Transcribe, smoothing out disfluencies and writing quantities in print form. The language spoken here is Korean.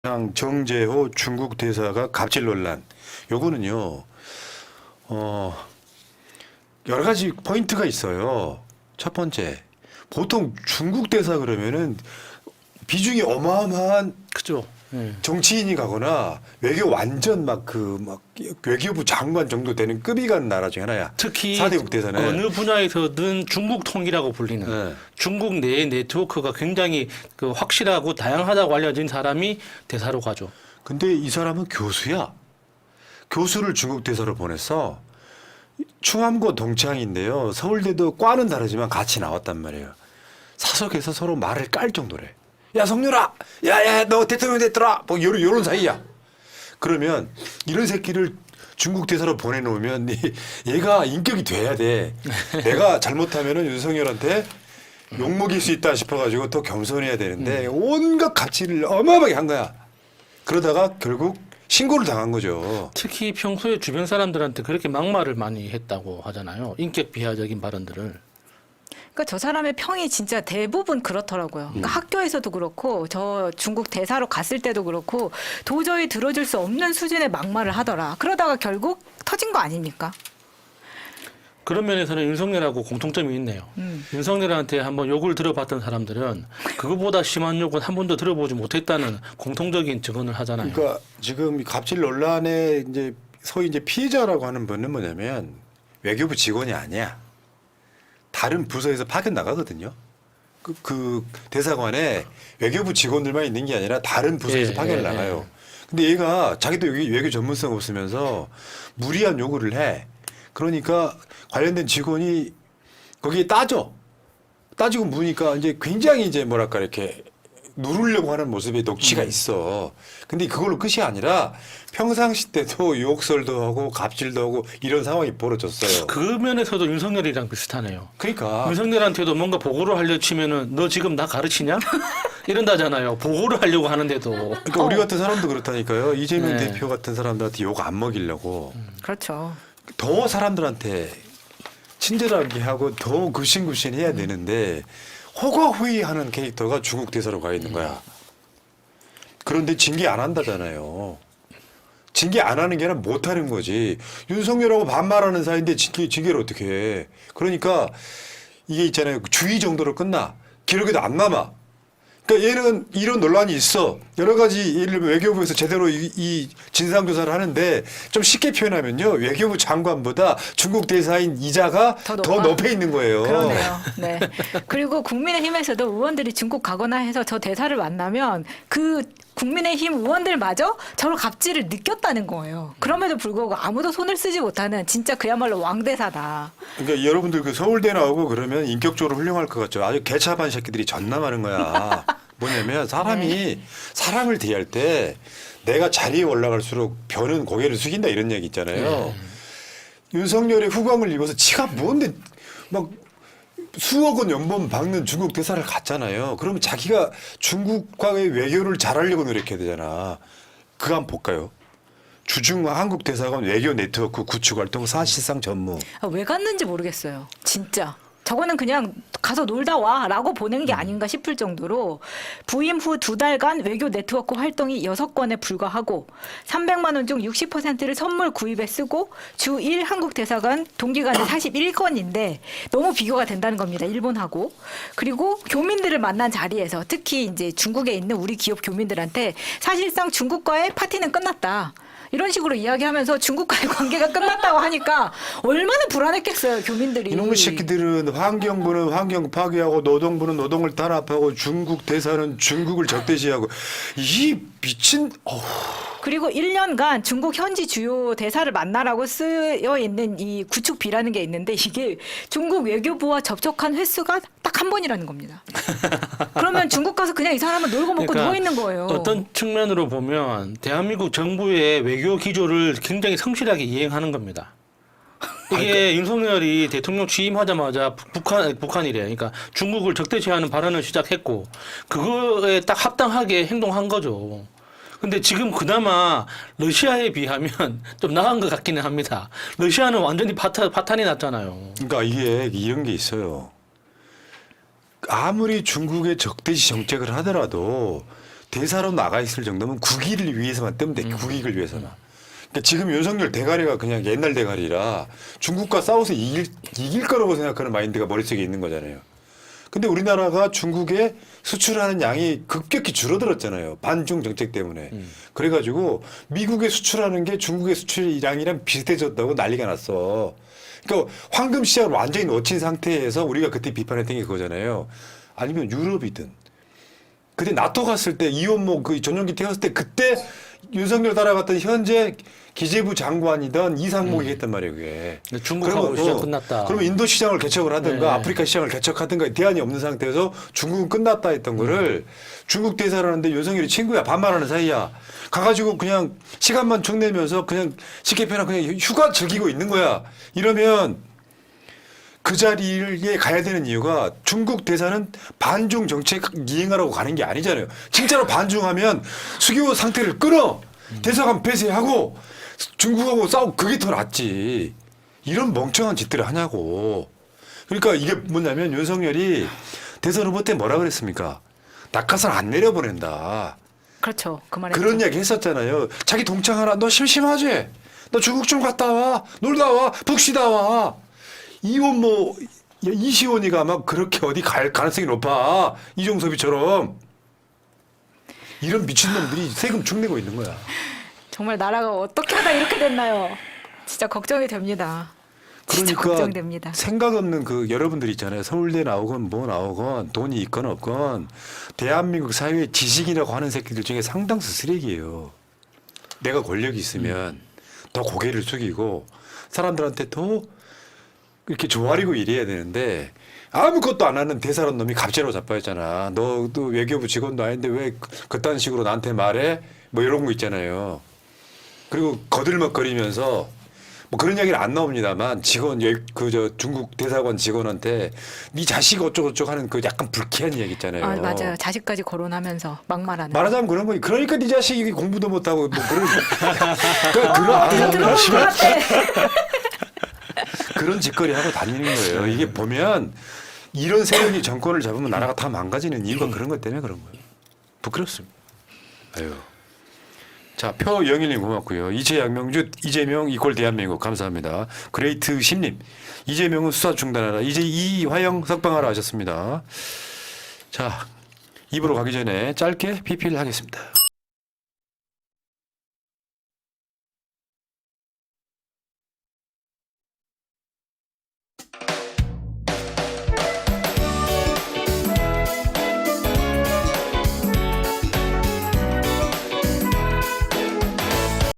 정재호 중국 대사가 갑질 논란. 요거는요. 여러 가지 포인트가 있어요. 첫 번째, 보통 중국 대사 그러면은 비중이 어마어마한 그죠. 정치인이 가거나 외교 완전 막 외교부 장관 정도 되는 급이 간 나라 중에 하나야. 특히 4대국 대사는. 어느 분야에서든 중국 통이라고 불리는 네. 중국 내의 네트워크가 굉장히 확실하고 다양하다고 알려진 사람이 대사로 가죠. 근데 이 사람은 교수야. 교수를 중국 대사로 보냈어. 충암고 동창인데요. 서울대도 과는 다르지만 같이 나왔단 말이에요. 사석에서 서로 말을 깔 정도래. 야 성렬아, 야야 너 대통령 됐더라. 뭐 요런 사이야. 그러면 이런 새끼를 중국 대사로 보내놓으면 얘가 인격이 돼야 돼. 내가 잘못하면은 윤석열한테 욕먹일 수 있다 싶어가지고 더 겸손해야 되는데 온갖 가치를 어마어마하게 한 거야. 그러다가 결국 신고를 당한 거죠. 특히 평소에 주변 사람들한테 그렇게 막말을 많이 했다고 하잖아요. 인격 비하적인 발언들을. 그러니까 저 사람의 평이 진짜 대부분 그렇더라고요. 그러니까 학교에서도 그렇고 저 중국 대사로 갔을 때도 그렇고 도저히 들어줄 수 없는 수준의 막말을 하더라. 그러다가 결국 터진 거 아닙니까? 그런 면에서는 윤석열하고 공통점이 있네요. 윤석열한테 한번 욕을 들어봤던 사람들은 그거보다 심한 욕은 한 번도 들어보지 못했다는 공통적인 증언을 하잖아요. 그러니까 지금 갑질 논란의 이제 소위 이제 피해자라고 하는 분은 뭐냐면 외교부 직원이 아니야. 다른 부서에서 파견 나가거든요. 그 대사관에 외교부 직원들만 있는 게 아니라 다른 부서에서 파견을 나가요. 근데 얘가 자기도 외교 전문성 없으면서 무리한 요구를 해. 그러니까 관련된 직원이 거기에 따지고 묻으니까 이제 굉장히 이제 뭐랄까 이렇게 누르려고 하는 모습의 녹취가 있어. 근데 그걸로 끝이 아니라 평상시 때도 욕설도 하고 갑질도 하고 이런 상황이 벌어졌어요. 그 면에서도 윤석열이랑 비슷하네요. 그러니까 윤석열한테도 뭔가 보고를 하려 치면은 너 지금 나 가르치냐? 이런다잖아요. 보고를 하려고 하는데도. 그러니까 우리 같은 사람도 그렇다니까요. 이재명 네. 대표 같은 사람들한테 욕 안 먹이려고 그렇죠. 더 사람들한테 친절하게 하고 더 굽신굽신 해야 되는데 호가호위하는 캐릭터가 중국 대사로 가 있는 거야. 그런데 징계 안 한다잖아요. 징계 안 하는 게 아니라 못 하는 거지. 윤석열하고 반말하는 사이인데 징계를 어떻게 해. 그러니까 이게 있잖아요. 주의 정도로 끝나. 기록에도 안 남아. 그러니까 얘는 이런 논란이 있어. 여러 가지 예를 들면 외교부에서 제대로 이 진상조사를 하는데 좀 쉽게 표현하면요. 외교부 장관보다 중국 대사인 이자가 더 높아 있는 거예요. 그러네요. 네. 그리고 국민의힘에서도 의원들이 중국 가거나 해서 저 대사를 만나면 그 국민의힘 의원들마저 저런 갑질을 느꼈다는 거예요. 그럼에도 불구하고 아무도 손을 쓰지 못하는 진짜 그야말로 왕대사다. 그러니까 여러분들 그 서울대 나오고 그러면 인격적으로 훌륭할 것 같죠. 아주 개차반 새끼들이 존나 많은 거야. 뭐냐면 사람이 사람을 대할 때 내가 자리에 올라갈수록 별은 고개를 숙인다 이런 얘기 있잖아요. 윤석열의 후광을 입어서 지가 뭔데 막 수억 원 연봉 받는 중국 대사를 갔잖아요. 그러면 자기가 중국과의 외교를 잘하려고 노력해야 되잖아. 그거 한번 볼까요? 주중 한국 대사관 외교 네트워크 구축 활동 사실상 전무. 왜 갔는지 모르겠어요. 진짜. 저거는 그냥 가서 놀다 와라고 보낸 게 아닌가 싶을 정도로 부임 후 2달간 외교 네트워크 활동이 6건에 불과하고 300만 원 중 60%를 선물 구입에 쓰고 주 1 한국 대사관 동기간은 41건인데 너무 비교가 된다는 겁니다. 일본하고. 그리고 교민들을 만난 자리에서 특히 이제 중국에 있는 우리 기업 교민들한테 사실상 중국과의 파티는 끝났다. 이런 식으로 이야기하면서 중국과의 관계가 끝났다고 하니까 얼마나 불안했겠어요, 교민들이. 이놈의 새끼들은 환경부는 환경 파괴하고 노동부는 노동을 탄압하고 중국 대사는 중국을 적대시하고 이 미친 그리고 1년간 중국 현지 주요 대사를 만나라고 쓰여 있는 이 구축비라는 게 있는데 이게 중국 외교부와 접촉한 횟수가 딱 한 번이라는 겁니다. 그러면 중국 가서 그냥 이 사람은 놀고 먹고 누워 있는 거예요. 어떤 측면으로 보면 대한민국 정부의 외교 기조를 굉장히 성실하게 이행하는 겁니다. 이게 윤석열이 대통령 취임하자마자 북한이래. 그러니까 중국을 적대시하는 발언을 시작했고 그거에 딱 합당하게 행동한 거죠. 근데 지금 그나마 러시아에 비하면 좀 나은 것 같기는 합니다. 러시아는 완전히 파탄이 났잖아요. 그러니까 이게 이런 게 있어요. 아무리 중국의 적대시 정책을 하더라도 대사로 나가 있을 정도면 국익을 위해서만 뜨면 돼. 국익을 위해서만. 그러니까 지금 윤석열 대가리가 그냥 옛날 대가리라 중국과 싸워서 이길 거라고 생각하는 마인드가 머릿속에 있는 거잖아요. 근데 우리나라가 중국에 수출하는 양이 급격히 줄어들었잖아요. 반중 정책 때문에. 그래가지고 미국에 수출하는 게 중국의 수출량이랑 비슷해졌다고 난리가 났어. 그러니까 황금 시장을 완전히 놓친 상태에서 우리가 그때 비판했던 게 그거잖아요. 아니면 유럽이든. 그때 나토 갔을 때 이원모 그 전용기 태웠을 때 그때 윤석열 따라갔던 현재 기재부 장관이던 이상목이 했단 말이에요, 그게. 중국하고 시장 끝났다. 그러면 인도 시장을 개척을 하든가 네. 아프리카 시장을 개척하든가 대안이 없는 상태에서 중국은 끝났다 했던 거를 중국 대사라는데 윤석열이 친구야 반말하는 사이야. 가가지고 그냥 시간만 쭉 내면서 그냥 쉽게 표현하면 그냥 휴가 즐기고 있는 거야. 이러면 그 자리에 가야 되는 이유가 중국 대사는 반중 정책 이행하라고 가는 게 아니잖아요. 진짜로 반중하면 수교 상태를 끊어. 대사관 폐쇄하고 중국하고 싸우고 그게 더 낫지. 이런 멍청한 짓들을 하냐고. 그러니까 이게 뭐냐면 윤석열이 대선 후보 때 뭐라 그랬습니까? 낙하산 안 내려보낸다. 그렇죠. 그 말에 그런 이야기 했었잖아요. 자기 동창하라. 너 심심하지? 너 중국 좀 갔다 와. 놀다 와. 푹 쉬다 와. 이원모 이시원이가 막 그렇게 어디 갈 가능성이 높아. 이종섭이처럼. 이런 미친놈들이 세금 쭉 내고 있는 거야. 정말 나라가 어떻게 하다 이렇게 됐나요? 진짜 걱정이 됩니다. 진짜 그러니까 걱정됩니다. 생각 없는 그 여러분들 있잖아요. 서울대 나오건 뭐 나오건 돈이 있건 없건 대한민국 사회의 지식이라고 하는 새끼들 중에 상당수 쓰레기예요. 내가 권력이 있으면 더 고개를 숙이고 사람들한테 더 이렇게 조아리고 이래야 되는데 아무것도 안 하는 대사란 놈이 갑자로 자빠졌잖아. 너도 외교부 직원도 아닌데 왜 그딴 식으로 나한테 말해? 뭐 이런 거 있잖아요. 그리고 거들먹거리면서 뭐 그런 이야기는 안 나옵니다만 직원 그 중국 대사관 직원한테 네 자식 어쩌고저쩌고 하는 그 약간 불쾌한 이야기 있잖아요. 아, 맞아요. 자식까지 거론하면서 막말하는. 말하자면 그런 거니. 그러니까 네 자식이 공부도 못하고 뭐 그런 들어본 것 같아. 그런 짓거리 하고 다니는 거예요. 이게 보면 이런 세력이 정권을 잡으면 나라가 다 망가지는 이유가 그런 것 때문에 그런 거예요. 부끄럽습니다. 아유. 자, 표영일님 고맙고요. 이재양명주 이재명 이꼴 대한민국 감사합니다. 그레이트 심님 이재명은 수사 중단하라. 이제 이화영 석방하라 하셨습니다. 자, 입으로 가기 전에 짧게 PPL 하겠습니다.